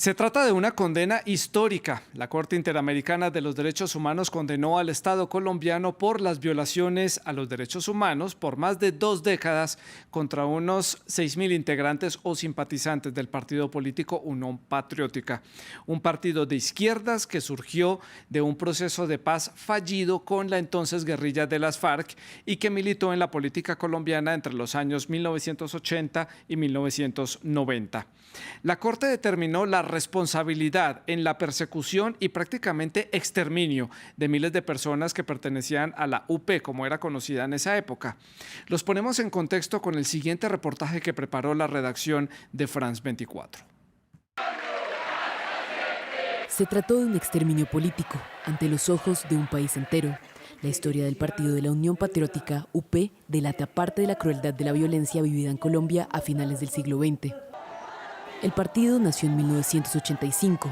Se trata de una condena histórica. La Corte Interamericana de los Derechos Humanos condenó al Estado colombiano por las violaciones a los derechos humanos por más de 2 décadas contra unos 6.000 integrantes o simpatizantes del partido político Unión Patriótica, un partido de izquierdas que surgió de un proceso de paz fallido con la entonces guerrilla de las FARC y que militó en la política colombiana entre los años 1980 y 1990. La Corte determinó la responsabilidad en la persecución y prácticamente exterminio de miles de personas que pertenecían a la UP, como era conocida en esa época. Los ponemos en contexto con el siguiente reportaje que preparó la redacción de France 24. Se trató de un exterminio político ante los ojos de un país entero. La historia del partido de la Unión Patriótica, UP, delata parte de la crueldad de la violencia vivida en Colombia a finales del siglo XX. El partido nació en 1985,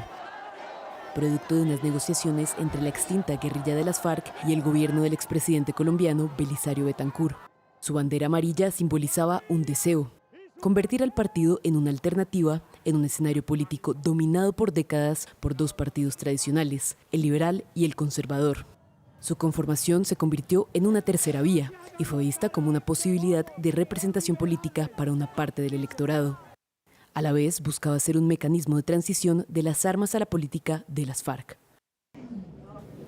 producto de unas negociaciones entre la extinta guerrilla de las FARC y el gobierno del expresidente colombiano Belisario Betancur. Su bandera amarilla simbolizaba un deseo: convertir al partido en una alternativa en un escenario político dominado por décadas por 2 partidos tradicionales, el liberal y el conservador. Su conformación se convirtió en una tercera vía y fue vista como una posibilidad de representación política para una parte del electorado. A la vez buscaba ser un mecanismo de transición de las armas a la política de las FARC.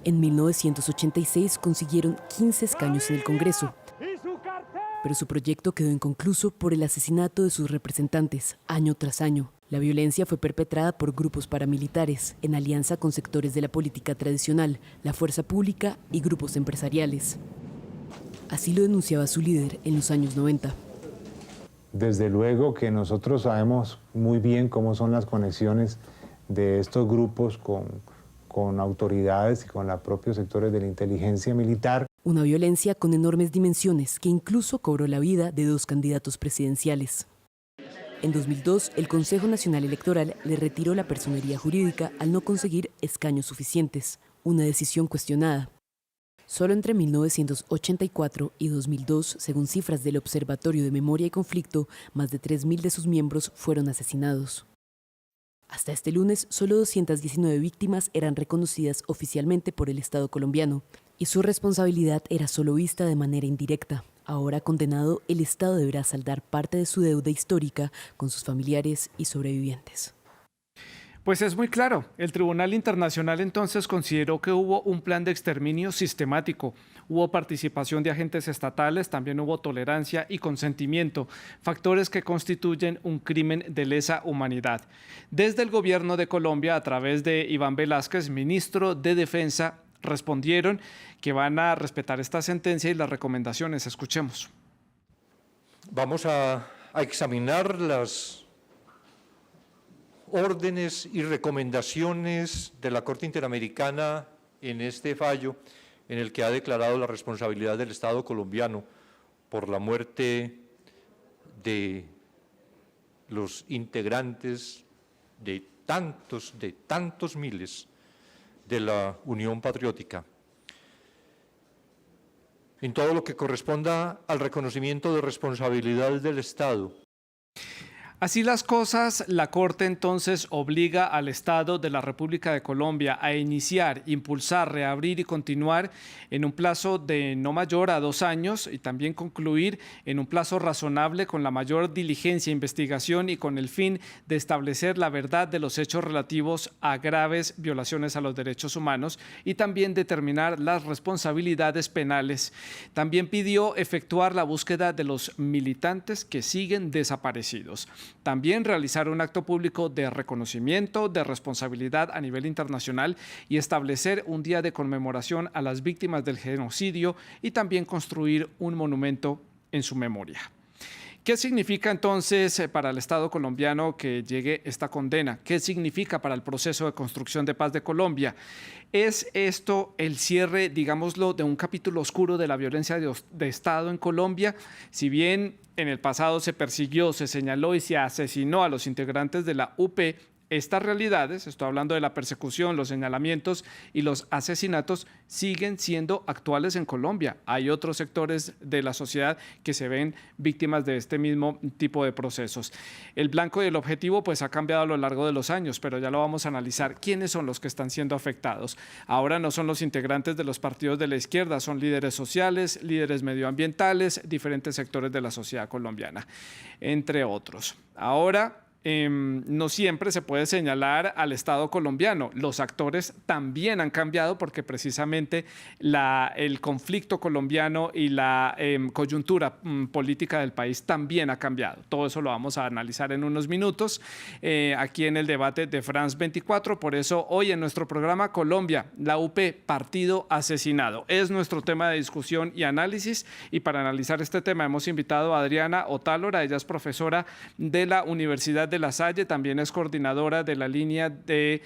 En 1986 consiguieron 15 escaños en el Congreso, pero su proyecto quedó inconcluso por el asesinato de sus representantes, año tras año. La violencia fue perpetrada por grupos paramilitares, en alianza con sectores de la política tradicional, la fuerza pública y grupos empresariales. Así lo denunciaba su líder en los años 90. Desde luego que nosotros sabemos muy bien cómo son las conexiones de estos grupos con autoridades y con los propios sectores de la inteligencia militar. Una violencia con enormes dimensiones que incluso cobró la vida de 2 candidatos presidenciales. En 2002, el Consejo Nacional Electoral le retiró la personería jurídica al no conseguir escaños suficientes, una decisión cuestionada. Solo entre 1984 y 2002, según cifras del Observatorio de Memoria y Conflicto, más de 3.000 de sus miembros fueron asesinados. Hasta este lunes, solo 219 víctimas eran reconocidas oficialmente por el Estado colombiano, y su responsabilidad era solo vista de manera indirecta. Ahora condenado, el Estado deberá saldar parte de su deuda histórica con sus familiares y sobrevivientes. Pues es muy claro, el Tribunal Internacional entonces consideró que hubo un plan de exterminio sistemático, hubo participación de agentes estatales, también hubo tolerancia y consentimiento, factores que constituyen un crimen de lesa humanidad. Desde el gobierno de Colombia, a través de Iván Velásquez, ministro de Defensa, respondieron que van a respetar esta sentencia y las recomendaciones. Escuchemos. Vamos a examinar las órdenes y recomendaciones de la Corte Interamericana en este fallo en el que ha declarado la responsabilidad del Estado colombiano por la muerte de los integrantes de tantos miles de la Unión Patriótica. En todo lo que corresponda al reconocimiento de responsabilidad del Estado. Así las cosas, la Corte entonces obliga al Estado de la República de Colombia a iniciar, impulsar, reabrir y continuar en un plazo de no mayor a 2 años y también concluir en un plazo razonable con la mayor diligencia e investigación y con el fin de establecer la verdad de los hechos relativos a graves violaciones a los derechos humanos y también determinar las responsabilidades penales. También pidió efectuar la búsqueda de los militantes que siguen desaparecidos. También realizar un acto público de reconocimiento de responsabilidad a nivel internacional y establecer un día de conmemoración a las víctimas del genocidio y también construir un monumento en su memoria. ¿Qué significa entonces para el Estado colombiano que llegue esta condena? ¿Qué significa para el proceso de construcción de paz de Colombia? ¿Es esto el cierre, digámoslo, de un capítulo oscuro de la violencia de Estado en Colombia? Si bien en el pasado se persiguió, se señaló y se asesinó a los integrantes de la UP, estas realidades, estoy hablando de la persecución, los señalamientos y los asesinatos, siguen siendo actuales en Colombia. Hay otros sectores de la sociedad que se ven víctimas de este mismo tipo de procesos. El blanco y el objetivo pues ha cambiado a lo largo de los años, pero ya lo vamos a analizar. ¿Quiénes son los que están siendo afectados? Ahora no son los integrantes de los partidos de la izquierda, son líderes sociales, líderes medioambientales, diferentes sectores de la sociedad colombiana, entre otros. Ahora, no siempre se puede señalar al Estado colombiano. Los actores también han cambiado porque precisamente el conflicto colombiano y la coyuntura política del país también ha cambiado. Todo eso lo vamos a analizar en unos minutos aquí en el debate de France 24. Por eso hoy en nuestro programa Colombia, la UP, partido asesinado. Es nuestro tema de discusión y análisis, y para analizar este tema hemos invitado a Adriana Otálora. Ella es profesora de la Universidad de La Salle, también es coordinadora de la línea de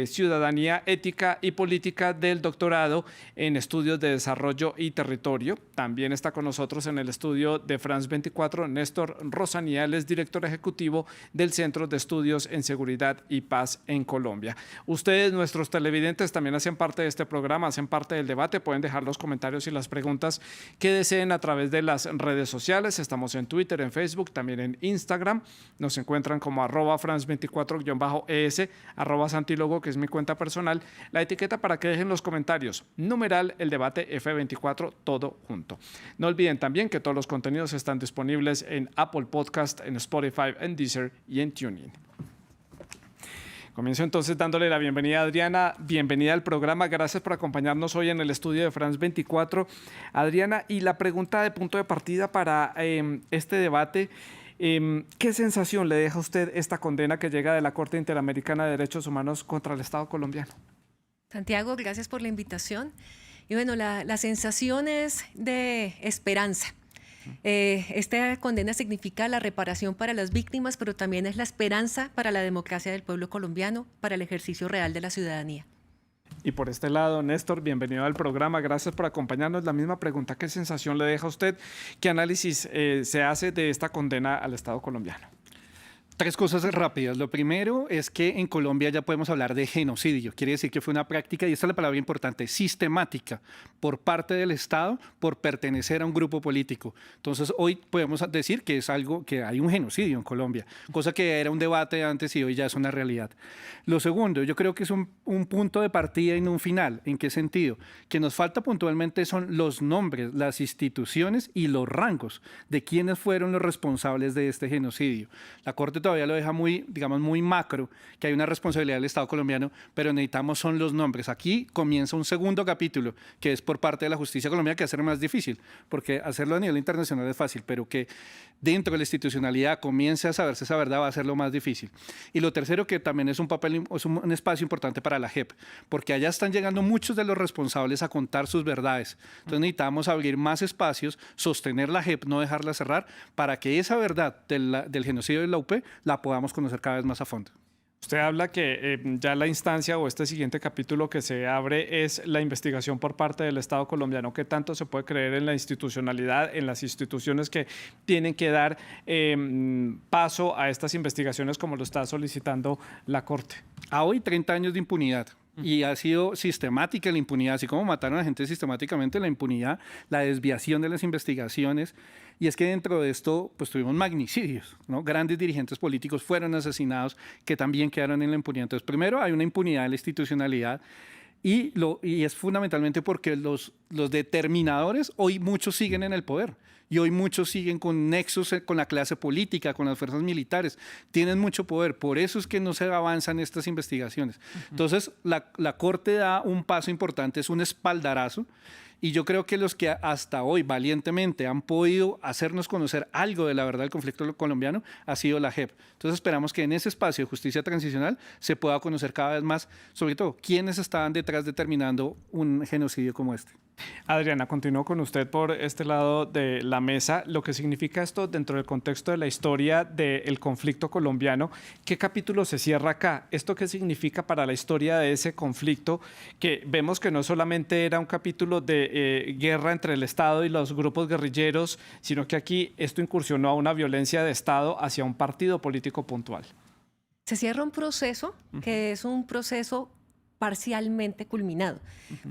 Ciudadanía, Ética y Política del doctorado en Estudios de Desarrollo y Territorio. También está con nosotros en el estudio de France 24 Néstor Rosaniel, es director ejecutivo del Centro de Estudios en Seguridad y Paz en Colombia. Ustedes, nuestros televidentes, también hacen parte de este programa, hacen parte del debate. Pueden dejar los comentarios y las preguntas que deseen a través de las redes sociales. Estamos en Twitter, en Facebook, también en Instagram. Nos encuentran como @France24-ES, @Santilogo, que es mi cuenta personal. La etiqueta para que dejen los comentarios, numeral el debate F24, todo junto. No olviden también que todos los contenidos están disponibles en Apple Podcast, en Spotify, en Deezer y en TuneIn. Comienzo entonces dándole la bienvenida a Adriana, bienvenida al programa, gracias por acompañarnos hoy en el estudio de France 24. Adriana, y la pregunta de punto de partida para este debate: ¿qué sensación le deja a usted esta condena que llega de la Corte Interamericana de Derechos Humanos contra el Estado colombiano? Santiago, gracias por la invitación. Y bueno, la sensación es de esperanza. Esta condena significa la reparación para las víctimas, pero también es la esperanza para la democracia del pueblo colombiano, para el ejercicio real de la ciudadanía. Y por este lado, Néstor, bienvenido al programa, gracias por acompañarnos. La misma pregunta: ¿qué sensación le deja a usted? ¿Qué análisis se hace de esta condena al Estado colombiano? Tres cosas rápidas. Lo primero es que en Colombia ya podemos hablar de genocidio. Quiere decir que fue una práctica, y esta es la palabra importante, sistemática por parte del Estado por pertenecer a un grupo político. Entonces hoy podemos decir que es algo, que hay un genocidio en Colombia, cosa que era un debate antes y hoy ya es una realidad. Lo segundo, yo creo que es un punto de partida y no un final. ¿En qué sentido? Que nos falta puntualmente son los nombres, las instituciones y los rangos de quienes fueron los responsables de este genocidio. La Corte todavía lo deja muy, digamos, muy macro, que hay una responsabilidad del Estado colombiano, pero necesitamos son los nombres. Aquí comienza un segundo capítulo, que es por parte de la justicia colombiana, que hacer más difícil, porque hacerlo a nivel internacional es fácil, pero que dentro de la institucionalidad comience a saberse esa verdad va a ser lo más difícil. Y lo tercero, que también es un espacio importante para la JEP, porque allá están llegando muchos de los responsables a contar sus verdades. Entonces necesitamos abrir más espacios, sostener la JEP, no dejarla cerrar, para que esa verdad del genocidio de la UP la podamos conocer cada vez más a fondo. Usted habla que ya la instancia o este siguiente capítulo que se abre es la investigación por parte del Estado colombiano. ¿Qué tanto se puede creer en la institucionalidad, en las instituciones que tienen que dar paso a estas investigaciones como lo está solicitando la Corte? A hoy 30 años de impunidad. Y ha sido sistemática la impunidad, así como mataron a la gente sistemáticamente, la impunidad, la desviación de las investigaciones. Y es que dentro de esto pues tuvimos magnicidios, ¿no? Grandes dirigentes políticos fueron asesinados que también quedaron en la impunidad. Entonces, primero hay una impunidad de la institucionalidad y es fundamentalmente porque los determinadores hoy muchos siguen en el poder. Y hoy muchos siguen con nexos con la clase política, con las fuerzas militares. Tienen mucho poder. Por eso es que no se avanzan estas investigaciones. Entonces, la Corte da un paso importante, es un espaldarazo. Y yo creo que los que hasta hoy valientemente han podido hacernos conocer algo de la verdad del conflicto colombiano ha sido la JEP. Entonces esperamos que en ese espacio de justicia transicional se pueda conocer cada vez más, sobre todo, quiénes estaban detrás determinando un genocidio como este. Adriana, continúo con usted por este lado de la mesa. Lo que significa esto dentro del contexto de la historia del conflicto colombiano, ¿qué capítulo se cierra acá? ¿Esto qué significa para la historia de ese conflicto? Que vemos que no solamente era un capítulo de guerra entre el Estado y los grupos guerrilleros, sino que aquí esto incursionó a una violencia de Estado hacia un partido político puntual. Se cierra un proceso que es un proceso parcialmente culminado,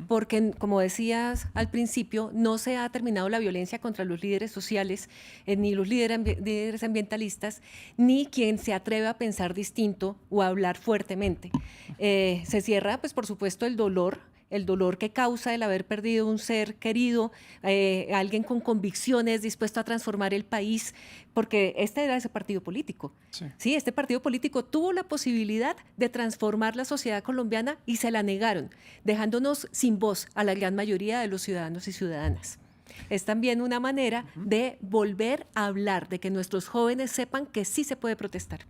porque como decías al principio, no se ha terminado la violencia contra los líderes sociales, ni los líderes ambientalistas, ni quien se atreve a pensar distinto o a hablar fuertemente. Se cierra, pues por supuesto, el dolor que causa el haber perdido un ser querido, alguien con convicciones dispuesto a transformar el país, porque este era ese partido político. Sí, este partido político tuvo la posibilidad de transformar la sociedad colombiana y se la negaron, dejándonos sin voz a la gran mayoría de los ciudadanos y ciudadanas. Es también una manera de volver a hablar, de que nuestros jóvenes sepan que sí se puede protestar.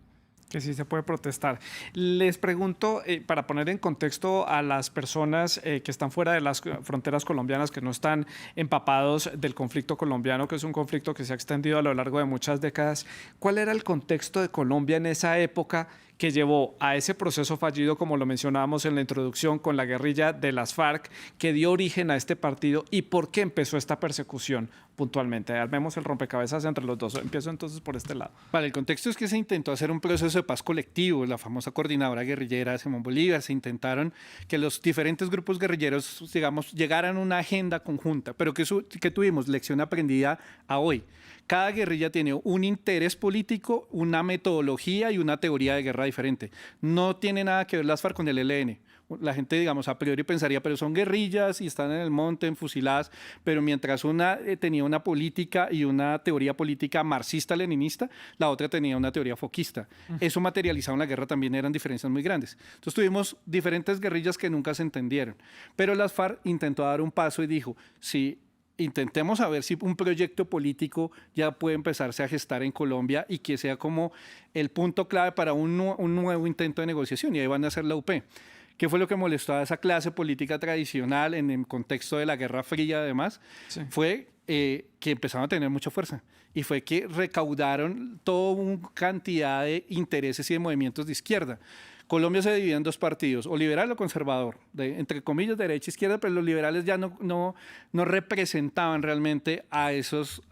Que sí se puede protestar. Les pregunto, para poner en contexto a las personas que están fuera de las fronteras colombianas, que no están empapados del conflicto colombiano, que es un conflicto que se ha extendido a lo largo de muchas décadas, ¿cuál era el contexto de Colombia en esa época que llevó a ese proceso fallido, como lo mencionábamos en la introducción, con la guerrilla de las FARC, que dio origen a este partido, y por qué empezó esta persecución puntualmente? Armemos el rompecabezas entre los dos. Empiezo entonces por este lado. Vale, el contexto es que se intentó hacer un proceso de paz colectivo, la famosa coordinadora guerrillera Simón Bolívar. Se intentaron que los diferentes grupos guerrilleros, digamos, llegaran a una agenda conjunta, pero que tuvimos lección aprendida a hoy. Cada guerrilla tiene un interés político, una metodología y una teoría de guerra diferente. No tiene nada que ver las FARC con el ELN. La gente, digamos, a priori pensaría, pero son guerrillas y están en el monte, enfusiladas, pero mientras una tenía una política y una teoría política marxista-leninista, la otra tenía una teoría foquista. Eso materializado en la guerra también eran diferencias muy grandes. Entonces tuvimos diferentes guerrillas que nunca se entendieron, pero las FARC intentó dar un paso y dijo, sí, intentemos a ver si un proyecto político ya puede empezarse a gestar en Colombia y que sea como el punto clave para un nuevo intento de negociación, y ahí van a ser la UP. ¿Qué fue lo que molestó a esa clase política tradicional en el contexto de la Guerra Fría además? Sí. Fue que empezaron a tener mucha fuerza y fue que recaudaron toda una cantidad de intereses y de movimientos de izquierda. Colombia se divide en dos partidos, o liberal o conservador, entre comillas derecha e izquierda, pero los liberales ya no representaban realmente a esos,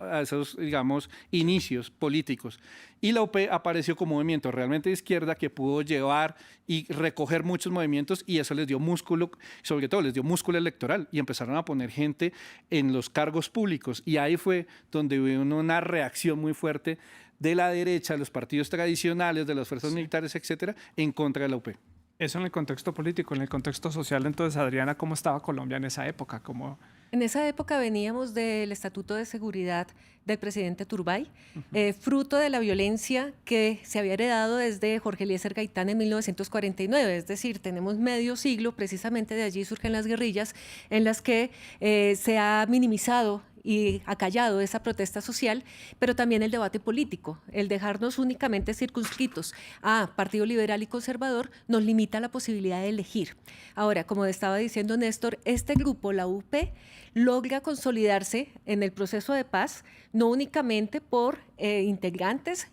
digamos, inicios políticos. Y la UP apareció como movimiento realmente de izquierda que pudo llevar y recoger muchos movimientos, y eso les dio músculo, sobre todo les dio músculo electoral, y empezaron a poner gente en los cargos públicos, y ahí fue donde hubo una reacción muy fuerte de la derecha, de los partidos tradicionales, de las fuerzas militares, etcétera, en contra de la UP. Eso en el contexto político. En el contexto social, entonces, Adriana, ¿cómo estaba Colombia en esa época? En esa época veníamos del Estatuto de Seguridad del presidente Turbay, fruto de la violencia que se había heredado desde Jorge Eliezer Gaitán en 1949, es decir, tenemos medio siglo, precisamente de allí surgen las guerrillas en las que se ha minimizado y acallado esa protesta social, pero también el debate político, el dejarnos únicamente circunscritos a Partido Liberal y Conservador nos limita la posibilidad de elegir. Ahora, como estaba diciendo Néstor, este grupo, la UP, logra consolidarse en el proceso de paz, no únicamente por integrantes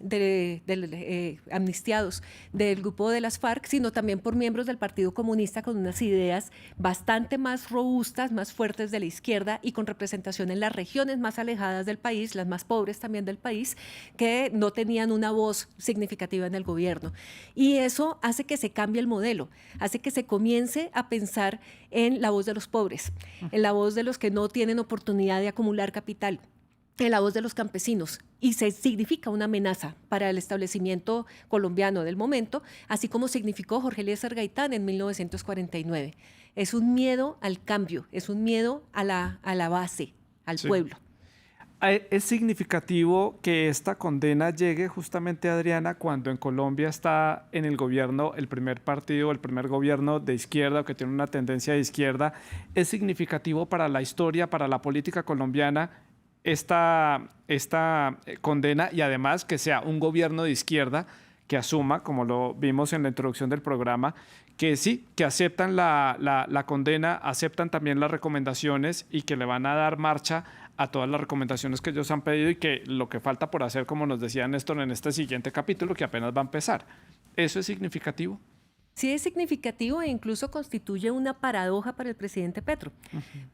amnistiados del grupo de las FARC, sino también por miembros del Partido Comunista con unas ideas bastante más robustas, más fuertes de la izquierda y con representación en las regiones más alejadas del país, las más pobres también del país, que no tenían una voz significativa en el gobierno. Y eso hace que se cambie el modelo, hace que se comience a pensar en la voz de los pobres, en la voz de los que no tienen oportunidad de acumular capital, en la voz de los campesinos, y se significa una amenaza para el establecimiento colombiano del momento, así como significó Jorge Eliezer Gaitán en 1949. Es un miedo al cambio, es un miedo a la base, al pueblo. Es significativo que esta condena llegue justamente, Adriana, cuando en Colombia está en el gobierno el primer partido, el primer gobierno de izquierda, o que tiene una tendencia de izquierda. Es significativo para la historia, para la política colombiana, esta condena, y además que sea un gobierno de izquierda que asuma, como lo vimos en la introducción del programa, que sí, que aceptan la condena, aceptan también las recomendaciones y que le van a dar marcha a todas las recomendaciones que ellos han pedido, y que lo que falta por hacer, como nos decía Néstor en este siguiente capítulo, que apenas va a empezar. ¿Eso es significativo? Sí es significativo e incluso constituye una paradoja para el presidente Petro,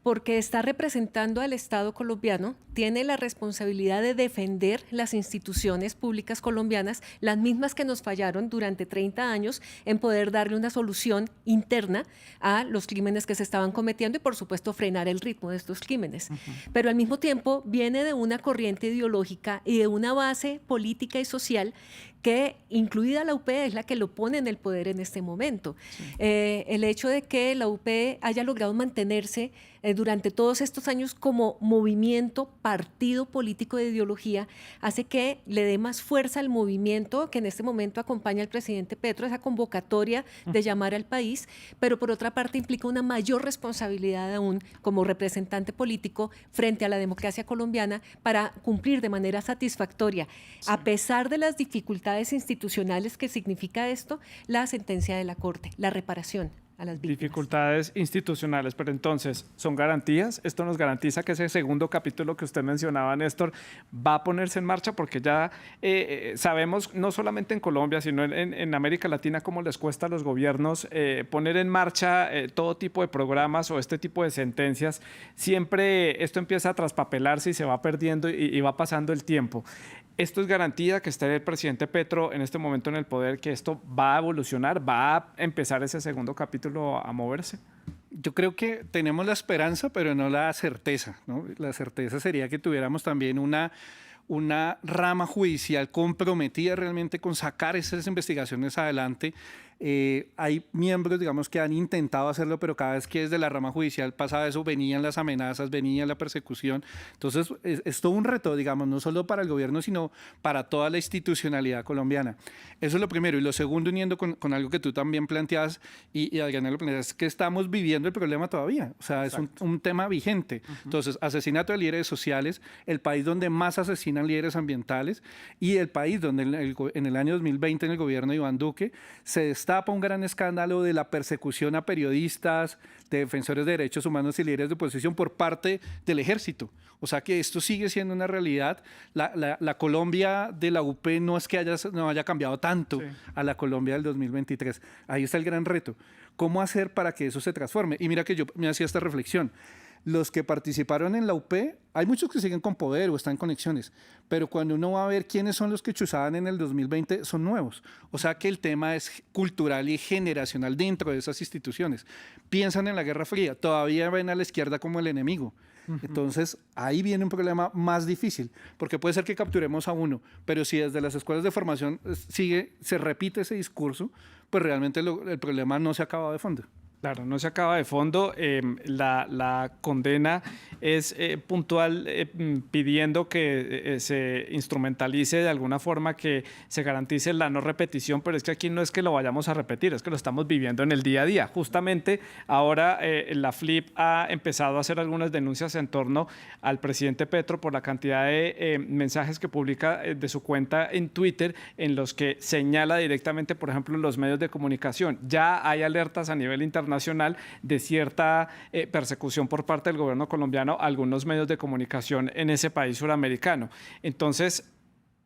porque está representando al Estado colombiano, tiene la responsabilidad de defender las instituciones públicas colombianas, las mismas que nos fallaron durante 30 años en poder darle una solución interna a los crímenes que se estaban cometiendo y, por supuesto, frenar el ritmo de estos crímenes. Pero al mismo tiempo viene de una corriente ideológica y de una base política y social que, incluida la UP, es la que lo pone en el poder en este momento. El hecho de que la UP haya logrado mantenerse durante todos estos años como movimiento, partido político de ideología, hace que le dé más fuerza al movimiento que en este momento acompaña al presidente Petro, esa convocatoria de llamar al país, pero por otra parte implica una mayor responsabilidad aún como representante político frente a la democracia colombiana para cumplir de manera satisfactoria, a pesar de las dificultades institucionales que significa esto, la sentencia de la Corte, la reparación a las víctimas. Dificultades institucionales, pero entonces, ¿son garantías? ¿Esto nos garantiza que ese segundo capítulo que usted mencionaba, Néstor, va a ponerse en marcha? Porque ya sabemos, no solamente en Colombia, sino en América Latina, cómo les cuesta a los gobiernos poner en marcha todo tipo de programas o este tipo de sentencias. Siempre esto empieza a traspapelarse y se va perdiendo y va pasando el tiempo. ¿Esto es garantía que esté el presidente Petro en este momento en el poder, que esto va a evolucionar, va a empezar ese segundo capítulo a moverse? Yo creo que tenemos la esperanza, pero no la certeza, ¿no? La certeza sería que tuviéramos también una rama judicial comprometida realmente con sacar esas investigaciones adelante. Hay miembros, digamos, que han intentado hacerlo, pero cada vez que desde la rama judicial pasaba eso, venían las amenazas, venía la persecución. Entonces, es todo un reto, digamos, no solo para el gobierno, sino para toda la institucionalidad colombiana. Eso es lo primero. Y lo segundo, uniendo con algo que tú también planteas, y Adriana lo planteas, es que estamos viviendo el problema todavía. O sea, es un tema vigente. Entonces, asesinato de líderes sociales, el país donde más asesinan líderes ambientales y el país donde en el año 2020, en el gobierno de Iván Duque, se destapa un gran escándalo de la persecución a periodistas, de defensores de derechos humanos y líderes de oposición por parte del ejército. O sea que esto sigue siendo una realidad. La Colombia de la UP no es que no haya cambiado tanto a la Colombia del 2023. Ahí está el gran reto. ¿Cómo hacer para que eso se transforme? Y mira que yo me hacía esta reflexión. Los que participaron en la UP, hay muchos que siguen con poder o están en conexiones, pero cuando uno va a ver quiénes son los que chuzaban en el 2020, son nuevos. O sea que el tema es cultural y generacional dentro de esas instituciones. Piensan en la Guerra Fría, todavía ven a la izquierda como el enemigo. Entonces, ahí viene un problema más difícil, porque puede ser que capturemos a uno, pero si desde las escuelas de formación se repite ese discurso, pues realmente el problema no se ha acabado de fondo. Claro, no se acaba de fondo. La condena es puntual pidiendo que se instrumentalice de alguna forma, que se garantice la no repetición, pero es que aquí no es que lo vayamos a repetir, es que lo estamos viviendo en el día a día. Justamente ahora la FLIP ha empezado a hacer algunas denuncias en torno al presidente Petro por la cantidad de mensajes que publica de su cuenta en Twitter en los que señala directamente, por ejemplo, en los medios de comunicación. Ya hay alertas a nivel internacional de cierta persecución por parte del gobierno colombiano a algunos medios de comunicación en ese país suramericano. Entonces,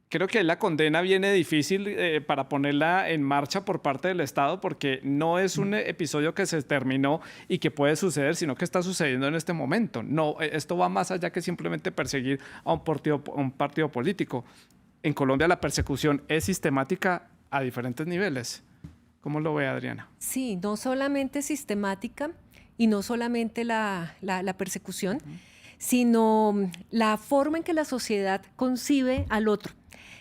creo que la condena viene difícil para ponerla en marcha por parte del Estado, porque no es un episodio que se terminó y que puede suceder, sino que está sucediendo en este momento. No, esto va más allá que simplemente perseguir a un partido político. En Colombia la persecución es sistemática a diferentes niveles. ¿Cómo lo ve, Adriana? Sí, no solamente sistemática y no solamente la persecución, sino la forma en que la sociedad concibe al otro.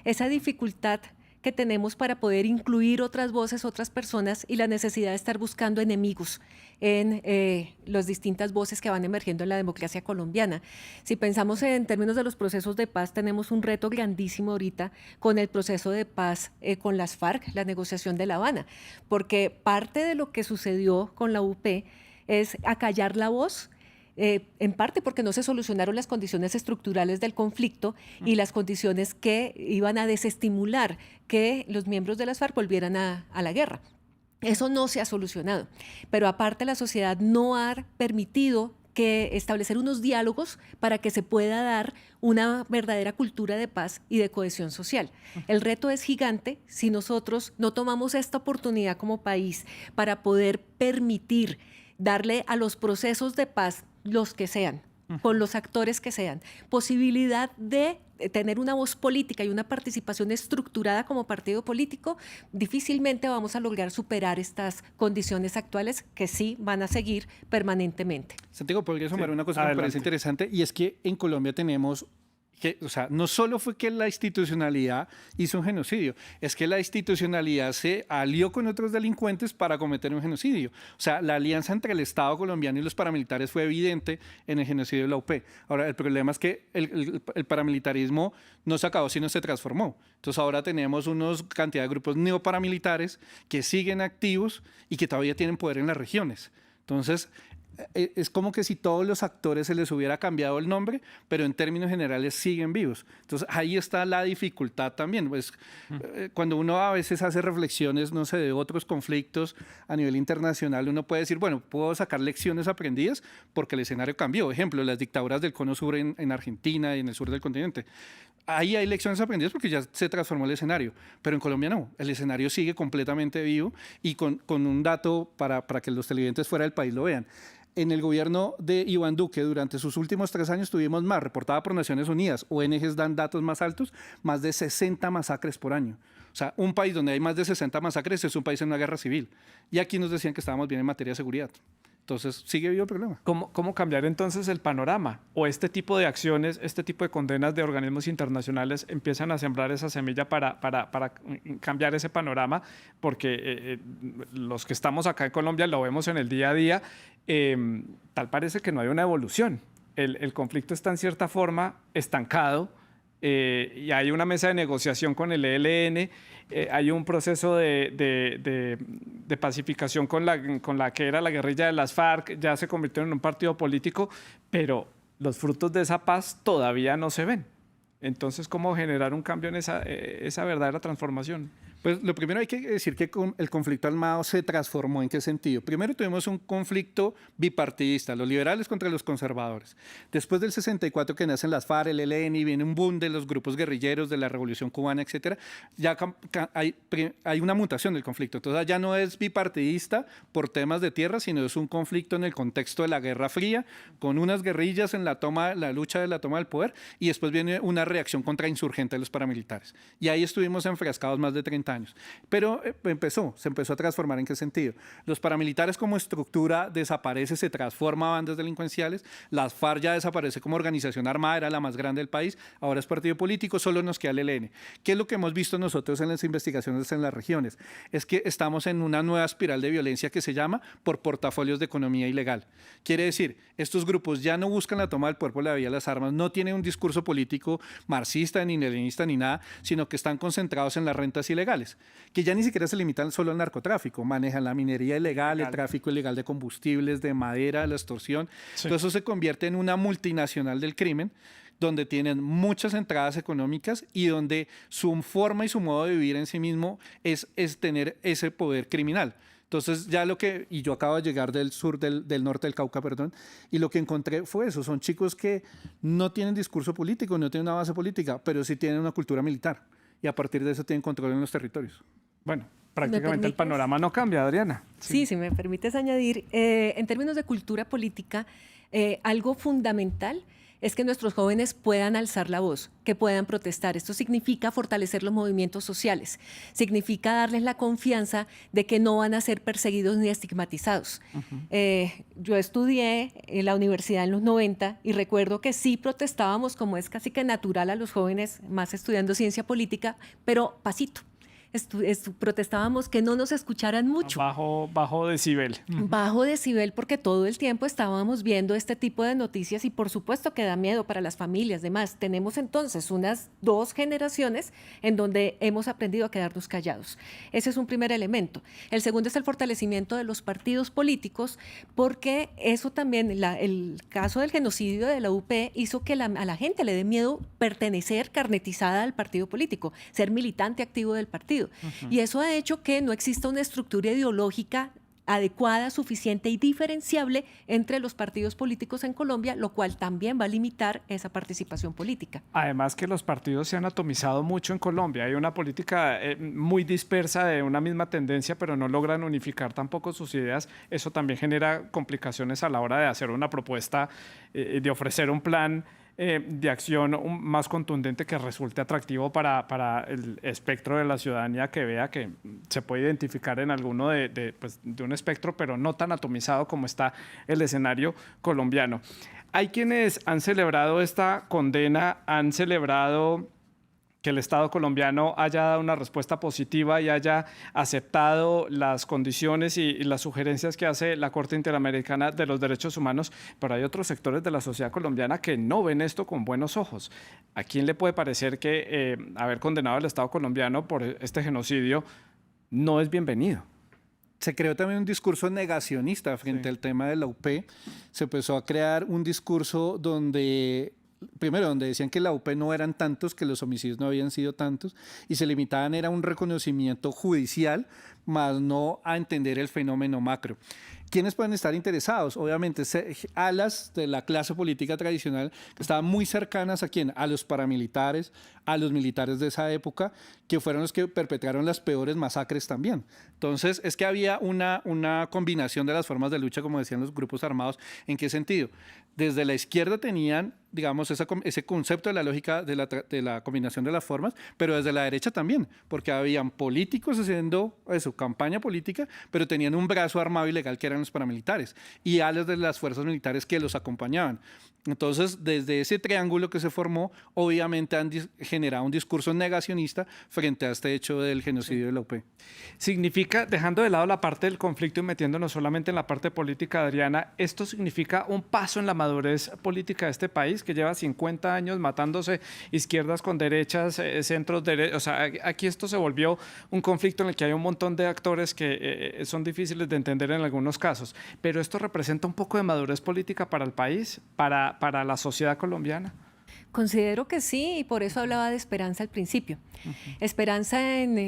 Esa dificultad que tenemos para poder incluir otras voces, otras personas, y la necesidad de estar buscando enemigos en las distintas voces que van emergiendo en la democracia colombiana. Si pensamos en términos de los procesos de paz, tenemos un reto grandísimo ahorita con el proceso de paz con las FARC, la negociación de La Habana, porque parte de lo que sucedió con la UP es acallar la voz, en parte porque no se solucionaron las condiciones estructurales del conflicto y las condiciones que iban a desestimular que los miembros de las FARC volvieran a la guerra. Eso no se ha solucionado, pero aparte la sociedad no ha permitido que establecer unos diálogos para que se pueda dar una verdadera cultura de paz y de cohesión social. El reto es gigante si nosotros no tomamos esta oportunidad como país para poder permitir darle a los procesos de paz, los que sean, con los actores que sean, posibilidad de tener una voz política y una participación estructurada como partido político, difícilmente vamos a lograr superar estas condiciones actuales que sí van a seguir permanentemente. Santiago, podría sumar una cosa que me adelante. parece interesante, y es que en Colombia tenemos que, o sea, no solo fue que la institucionalidad hizo un genocidio, es que la institucionalidad se alió con otros delincuentes para cometer un genocidio. O sea, la alianza entre el Estado colombiano y los paramilitares fue evidente en el genocidio de la UP. Ahora, el problema es que el paramilitarismo no se acabó, sino se transformó. Entonces ahora tenemos unos cantidad de grupos neoparamilitares que siguen activos y que todavía tienen poder en las regiones. Entonces, es como que si todos los actores se les hubiera cambiado el nombre, pero en términos generales siguen vivos. Entonces ahí está la dificultad también. Pues, cuando uno a veces hace reflexiones, no sé, de otros conflictos a nivel internacional, uno puede decir, bueno, puedo sacar lecciones aprendidas porque el escenario cambió. Ejemplo, las dictaduras del Cono Sur en Argentina y en el sur del continente. Ahí hay lecciones aprendidas porque ya se transformó el escenario, pero en Colombia no. El escenario sigue completamente vivo y con un dato para que los televidentes fuera del país lo vean. En el gobierno de Iván Duque, durante sus últimos 3 años, tuvimos más, reportada por Naciones Unidas, ONGs dan datos más altos, más de 60 masacres por año. O sea, un país donde hay más de 60 masacres es un país en una guerra civil. Y aquí nos decían que estábamos bien en materia de seguridad. Entonces, sigue vivo el problema. ¿Cómo cambiar entonces el panorama? ¿O este tipo de acciones, este tipo de condenas de organismos internacionales empiezan a sembrar esa semilla para cambiar ese panorama? Porque los que estamos acá en Colombia lo vemos en el día a día, tal parece que no hay una evolución. El conflicto está en cierta forma estancado y hay una mesa de negociación con el ELN, hay un proceso de pacificación con la que era la guerrilla de las FARC, ya se convirtió en un partido político, pero los frutos de esa paz todavía no se ven. Entonces, ¿cómo generar un cambio en esa verdadera transformación? Pues lo primero hay que decir que el conflicto armado se transformó. ¿En qué sentido? Primero tuvimos un conflicto bipartidista, los liberales contra los conservadores. Después del 64 que nacen las FARC, el ELN, y viene un boom de los grupos guerrilleros de la Revolución Cubana, etcétera, ya hay una mutación del conflicto. Entonces ya no es bipartidista por temas de tierra, sino es un conflicto en el contexto de la Guerra Fría, con unas guerrillas en la lucha de la toma del poder, y después viene una reacción contrainsurgente de los paramilitares. Y ahí estuvimos enfrascados más de 30 años. Pero se empezó a transformar. ¿En qué sentido? Los paramilitares como estructura desaparece, se transforma a bandas delincuenciales, las FARC ya desaparece como organización armada, era la más grande del país, ahora es partido político, solo nos queda el ELN. ¿Qué es lo que hemos visto nosotros en las investigaciones en las regiones? Es que estamos en una nueva espiral de violencia que se llama por portafolios de economía ilegal. Quiere decir, estos grupos ya no buscan la toma del poder por la vía de las armas, no tienen un discurso político marxista, ni leninista, ni nada, sino que están concentrados en las rentas ilegales, que ya ni siquiera se limitan solo al narcotráfico, manejan la minería ilegal, el tráfico ilegal de combustibles, de madera, la extorsión. Sí. Entonces eso se convierte en una multinacional del crimen, donde tienen muchas entradas económicas y donde su forma y su modo de vivir en sí mismo es tener ese poder criminal. Entonces ya y yo acabo de llegar del norte del Cauca, perdón, y lo que encontré fue eso, son chicos que no tienen discurso político, no tienen una base política, pero sí tienen una cultura militar, y a partir de eso tienen control en los territorios. Bueno, prácticamente el panorama no cambia, Adriana. Sí, si me permites añadir, en términos de cultura política, algo fundamental es que nuestros jóvenes puedan alzar la voz, que puedan protestar. Esto significa fortalecer los movimientos sociales, significa darles la confianza de que no van a ser perseguidos ni estigmatizados. Yo estudié en la universidad en los 90 y recuerdo que sí protestábamos, como es casi que natural a los jóvenes, más estudiando ciencia política, pero pasito. Protestábamos que no nos escucharan mucho. Bajo decibel. Bajo decibel, porque todo el tiempo estábamos viendo este tipo de noticias y por supuesto que da miedo para las familias. Además, tenemos entonces unas 2 generaciones en donde hemos aprendido a quedarnos callados. Ese es un primer elemento. El segundo es el fortalecimiento de los partidos políticos, porque eso también, el caso del genocidio de la UP hizo que a la gente le dé miedo pertenecer carnetizada al partido político, ser militante activo del partido. Y eso ha hecho que no exista una estructura ideológica adecuada, suficiente y diferenciable entre los partidos políticos en Colombia, lo cual también va a limitar esa participación política. Además que los partidos se han atomizado mucho en Colombia. Hay una política muy dispersa de una misma tendencia, pero no logran unificar tampoco sus ideas. Eso también genera complicaciones a la hora de hacer una propuesta, de ofrecer un plan de acción más contundente que resulte atractivo para el espectro de la ciudadanía, que vea que se puede identificar en alguno de un espectro, pero no tan atomizado como está el escenario colombiano. Hay quienes han celebrado esta condena, han celebrado que el Estado colombiano haya dado una respuesta positiva y haya aceptado las condiciones y las sugerencias que hace la Corte Interamericana de los Derechos Humanos, pero hay otros sectores de la sociedad colombiana que no ven esto con buenos ojos. ¿A quién le puede parecer que haber condenado al Estado colombiano por este genocidio no es bienvenido? Se creó también un discurso negacionista frente al tema de la UP. Se empezó a crear un discurso donde decían que la UP no eran tantos, que los homicidios no habían sido tantos, y se limitaban era un reconocimiento judicial, más no a entender el fenómeno macro. ¿Quiénes pueden estar interesados? Obviamente, alas de la clase política tradicional que estaban muy cercanas ¿a quién? A los paramilitares, a los militares de esa época, que fueron los que perpetraron las peores masacres también. Entonces, es que había una combinación de las formas de lucha, como decían los grupos armados. ¿En qué sentido? Desde la izquierda tenían, digamos, ese concepto de la lógica de la combinación de las formas, pero desde la derecha también, porque habían políticos haciendo su campaña política, pero tenían un brazo armado y legal que eran los paramilitares, y alas de las fuerzas militares que los acompañaban. Entonces, desde ese triángulo que se formó, obviamente han generado un discurso negacionista frente a este hecho del genocidio de la UP. Significa, dejando de lado la parte del conflicto y metiéndonos solamente en la parte política, Adriana, ¿esto significa un paso en la madurez política de este país, que lleva 50 años matándose izquierdas con derechas, centros derechos? O sea, aquí esto se volvió un conflicto en el que hay un montón de actores que son difíciles de entender en algunos casos, pero ¿esto representa un poco de madurez política para el país, para la sociedad colombiana? Considero que sí, y por eso hablaba de esperanza al principio. Esperanza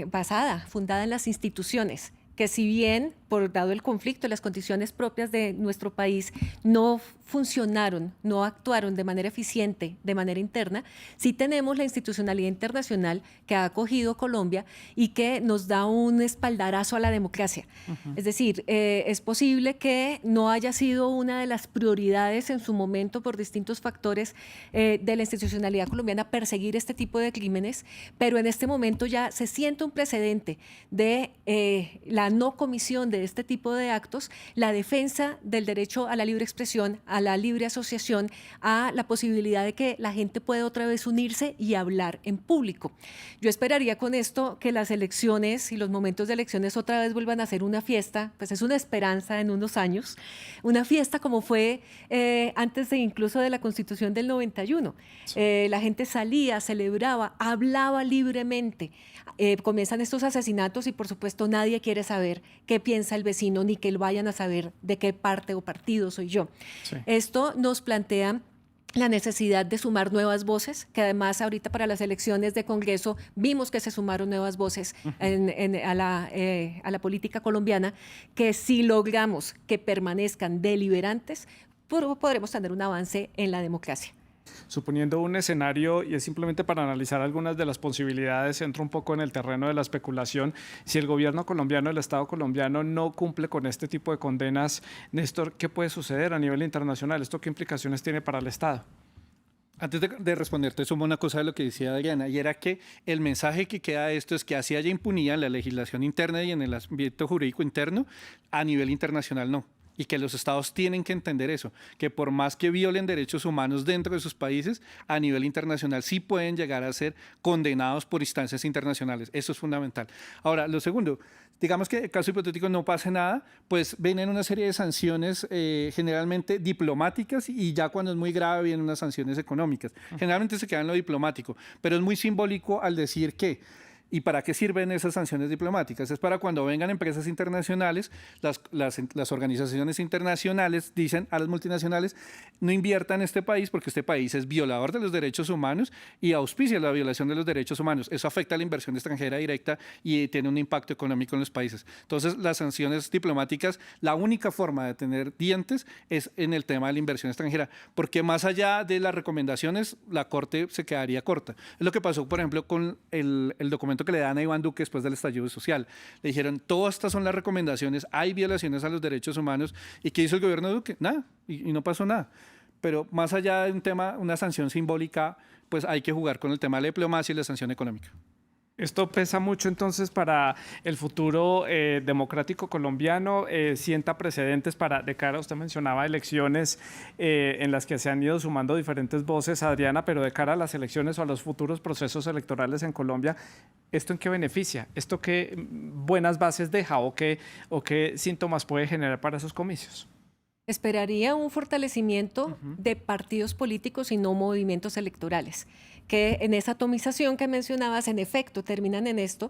basada, fundada en las instituciones, que si bien, dado el conflicto, las condiciones propias de nuestro país no funcionaron, no actuaron de manera eficiente, de manera interna, sí tenemos la institucionalidad internacional que ha acogido Colombia y que nos da un espaldarazo a la democracia. Es decir, es posible que no haya sido una de las prioridades en su momento por distintos factores de la institucionalidad colombiana perseguir este tipo de crímenes, pero en este momento ya se siente un precedente de la no comisión de este tipo de actos, la defensa del derecho a la libre expresión, a la libre asociación, a la posibilidad de que la gente pueda otra vez unirse y hablar en público. Yo esperaría con esto que las elecciones y los momentos de elecciones otra vez vuelvan a ser una fiesta, pues es una esperanza en unos años, una fiesta como fue antes de incluso de la Constitución del 91. La gente salía, celebraba, hablaba libremente. Comienzan estos asesinatos y por supuesto nadie quiere saber qué piensa el vecino ni que vayan a saber de qué parte o partido soy yo. Sí. Esto nos plantea la necesidad de sumar nuevas voces, que además ahorita para las elecciones de Congreso vimos que se sumaron nuevas voces a la política colombiana, que si logramos que permanezcan deliberantes, podremos tener un avance en la democracia. Suponiendo un escenario, y es simplemente para analizar algunas de las posibilidades, entro un poco en el terreno de la especulación, si el gobierno colombiano, el Estado colombiano no cumple con este tipo de condenas, Néstor, ¿qué puede suceder a nivel internacional? ¿Esto qué implicaciones tiene para el Estado? Antes de responderte, sumo una cosa de lo que decía Adriana, y era que el mensaje que queda de esto es que así haya impunidad en la legislación interna y en el ámbito jurídico interno, a nivel internacional no. Y que los estados tienen que entender eso, que por más que violen derechos humanos dentro de sus países, a nivel internacional sí pueden llegar a ser condenados por instancias internacionales. Eso es fundamental. Ahora, lo segundo, digamos que en caso hipotético no pase nada, pues vienen una serie de sanciones generalmente diplomáticas y ya cuando es muy grave vienen unas sanciones económicas. Generalmente se queda en lo diplomático, pero es muy simbólico al decir que ¿Y para qué sirven esas sanciones diplomáticas? Es para cuando vengan empresas internacionales, las organizaciones internacionales dicen a las multinacionales, no inviertan en este país porque este país es violador de los derechos humanos y auspicia la violación de los derechos humanos. Eso afecta a la inversión extranjera directa y tiene un impacto económico en los países. Entonces, las sanciones diplomáticas, la única forma de tener dientes es en el tema de la inversión extranjera, porque más allá de las recomendaciones, la Corte se quedaría corta. Es lo que pasó, por ejemplo, con el documento que le dan a Iván Duque después del estallido social. Le dijeron, todas estas son las recomendaciones, hay violaciones a los derechos humanos. ¿Y qué hizo el gobierno de Duque? Nada, y no pasó nada. Pero más allá de un tema, una sanción simbólica, pues hay que jugar con el tema de la diplomacia y la sanción económica. Esto pesa mucho entonces para el futuro democrático colombiano, sienta precedentes para, de cara, usted mencionaba elecciones en las que se han ido sumando diferentes voces, Adriana, pero de cara a las elecciones o a los futuros procesos electorales en Colombia, ¿esto en qué beneficia? ¿Esto qué buenas bases deja o qué síntomas puede generar para esos comicios? Esperaría un fortalecimiento de partidos políticos y no movimientos electorales, que en esa atomización que mencionabas, en efecto, terminan en esto,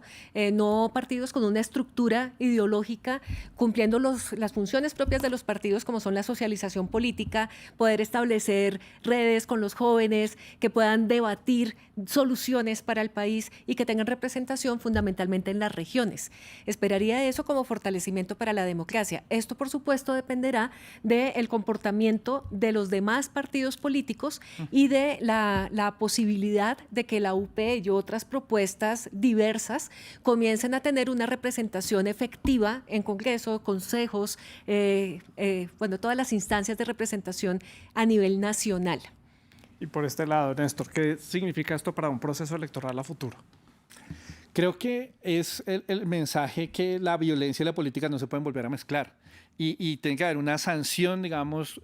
no partidos con una estructura ideológica, cumpliendo las funciones propias de los partidos, como son la socialización política, poder establecer redes con los jóvenes, que puedan debatir soluciones para el país y que tengan representación fundamentalmente en las regiones. Esperaría eso como fortalecimiento para la democracia. Esto, por supuesto, dependerá del comportamiento de los demás partidos políticos y de la posibilidad de que la UP y otras propuestas diversas comiencen a tener una representación efectiva en Congreso, consejos, bueno, todas las instancias de representación a nivel nacional. Y por este lado, Néstor, ¿qué significa esto para un proceso electoral a futuro? Creo que es el mensaje que la violencia y la política no se pueden volver a mezclar. Y tiene que haber una sanción, digamos,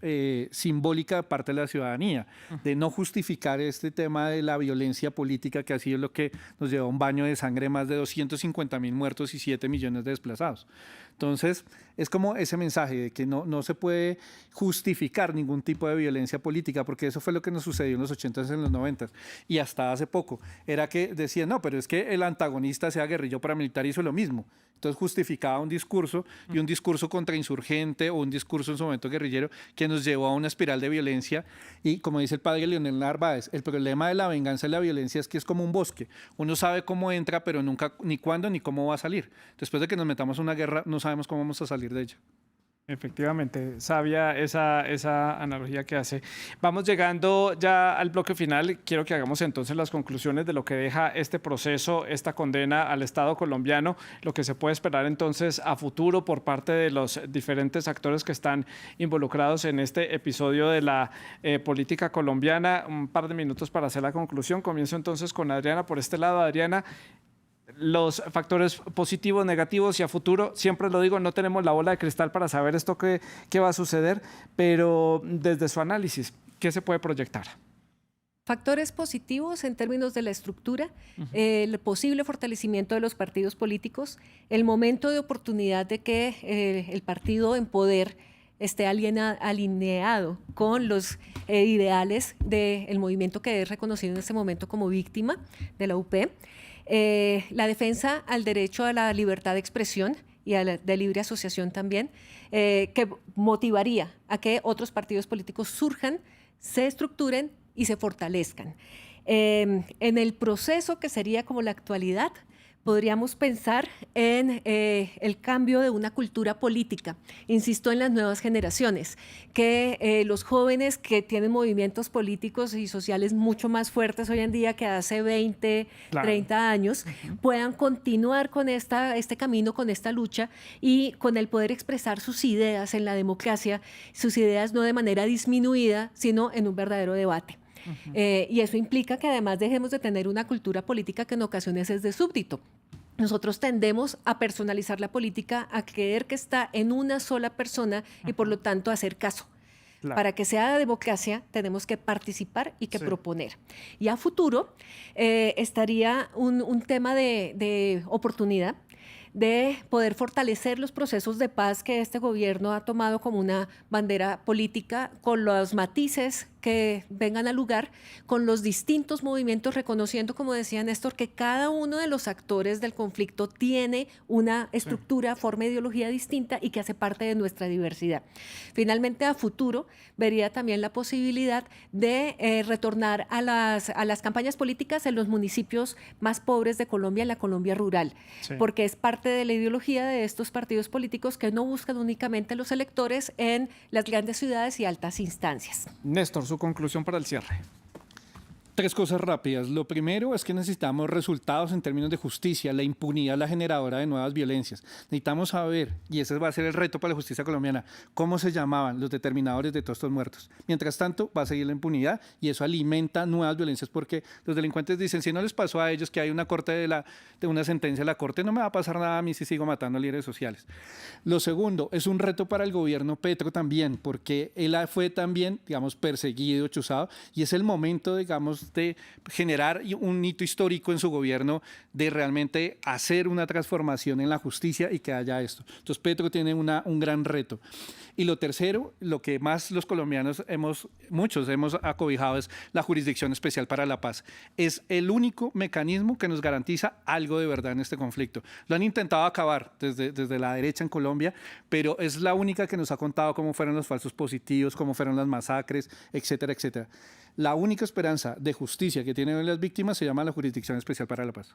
simbólica de parte de la ciudadanía, de no justificar este tema de la violencia política que ha sido lo que nos llevó a un baño de sangre, más de 250.000 muertos y 7 millones de desplazados. Entonces, es como ese mensaje de que no se puede justificar ningún tipo de violencia política, porque eso fue lo que nos sucedió en los 80s y en los 90s. Y hasta hace poco, era que decían, no, pero es que el antagonista, sea guerrillo paramilitar, hizo lo mismo. Entonces justificaba un discurso y un discurso contrainsurgente o un discurso en su momento guerrillero que nos llevó a una espiral de violencia. Y como dice el padre Leonel Narváez, el problema de la venganza y la violencia es que es como un bosque. Uno sabe cómo entra, pero nunca ni cuándo ni cómo va a salir. Después de que nos metamos en una guerra, no sabemos cómo vamos a salir de ella. Efectivamente, sabia esa analogía que hace. Vamos llegando ya al bloque final. Quiero que hagamos entonces las conclusiones de lo que deja este proceso, esta condena al Estado colombiano, lo que se puede esperar entonces a futuro por parte de los diferentes actores que están involucrados en este episodio de la política colombiana. Un par de minutos para hacer la conclusión. Comienzo entonces con Adriana por este lado. Adriana, los factores positivos, negativos y a futuro, siempre lo digo, no tenemos la bola de cristal para saber esto qué va a suceder, pero desde su análisis, ¿qué se puede proyectar? Factores positivos en términos de la estructura, el posible fortalecimiento de los partidos políticos, el momento de oportunidad de que el partido en poder esté alineado con los ideales del movimiento que es reconocido en este momento como víctima de la UP. La defensa al derecho a la libertad de expresión y a la de libre asociación también, que motivaría a que otros partidos políticos surjan, se estructuren y se fortalezcan. En el proceso que sería como la actualidad, podríamos pensar en el cambio de una cultura política, insisto, en las nuevas generaciones, que los jóvenes que tienen movimientos políticos y sociales mucho más fuertes hoy en día que hace 20, claro, 30 años, puedan continuar con este camino, con esta lucha y con el poder expresar sus ideas en la democracia, sus ideas no de manera disminuida, sino en un verdadero debate. Y eso implica que además dejemos de tener una cultura política que en ocasiones es de súbdito. Nosotros tendemos a personalizar la política, a creer que está en una sola persona y por lo tanto a hacer caso. Claro. Para que sea democracia tenemos que participar y que proponer. Y a futuro estaría un tema de oportunidad, de poder fortalecer los procesos de paz que este gobierno ha tomado como una bandera política con los matices que vengan al lugar con los distintos movimientos, reconociendo, como decía Néstor, que cada uno de los actores del conflicto tiene una estructura, forma, ideología distinta y que hace parte de nuestra diversidad. Finalmente, a futuro, vería también la posibilidad de retornar a las campañas políticas en los municipios más pobres de Colombia, en la Colombia rural, porque es parte de la ideología de estos partidos políticos que no buscan únicamente los electores en las grandes ciudades y altas instancias. Néstor, su conclusión para el cierre. 3 cosas rápidas. Lo primero es que necesitamos resultados en términos de justicia. La impunidad es la generadora de nuevas violencias. Necesitamos saber, y ese va a ser el reto para la justicia colombiana, cómo se llamaban los determinadores de todos estos muertos. Mientras tanto, va a seguir la impunidad y eso alimenta nuevas violencias porque los delincuentes dicen, si no les pasó a ellos que hay una corte de una sentencia de la corte, no me va a pasar nada a mí si sigo matando a líderes sociales. Lo segundo, es un reto para el gobierno Petro también, porque él fue también, digamos, perseguido, chuzado, y es el momento, digamos, de generar un hito histórico en su gobierno, de realmente hacer una transformación en la justicia y que haya esto. Entonces Petro tiene un gran reto. Y lo tercero, lo que más los colombianos muchos hemos acobijado es la Jurisdicción Especial para la Paz. Es el único mecanismo que nos garantiza algo de verdad en este conflicto. Lo han intentado acabar desde la derecha en Colombia, pero es la única que nos ha contado cómo fueron los falsos positivos, cómo fueron las masacres, etcétera, etcétera. La única esperanza de justicia que tienen las víctimas se llama la Jurisdicción Especial para la Paz.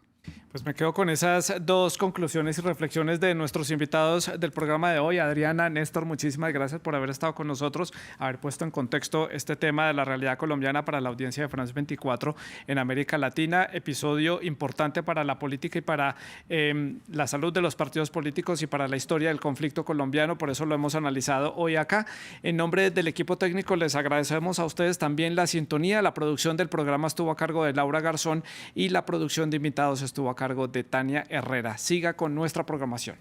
Pues me quedo con esas 2 conclusiones y reflexiones de nuestros invitados del programa de hoy. Adriana, Néstor, muchísimas gracias por haber estado con nosotros, haber puesto en contexto este tema de la realidad colombiana para la audiencia de France 24 en América Latina. Episodio importante para la política y para la salud de los partidos políticos y para la historia del conflicto colombiano. Por eso lo hemos analizado hoy acá. En nombre del equipo técnico les agradecemos a ustedes también la sintonía. La producción del programa estuvo a cargo de Laura Garzón y la producción de invitados estuvo a cargo de Tania Herrera. Siga con nuestra programación.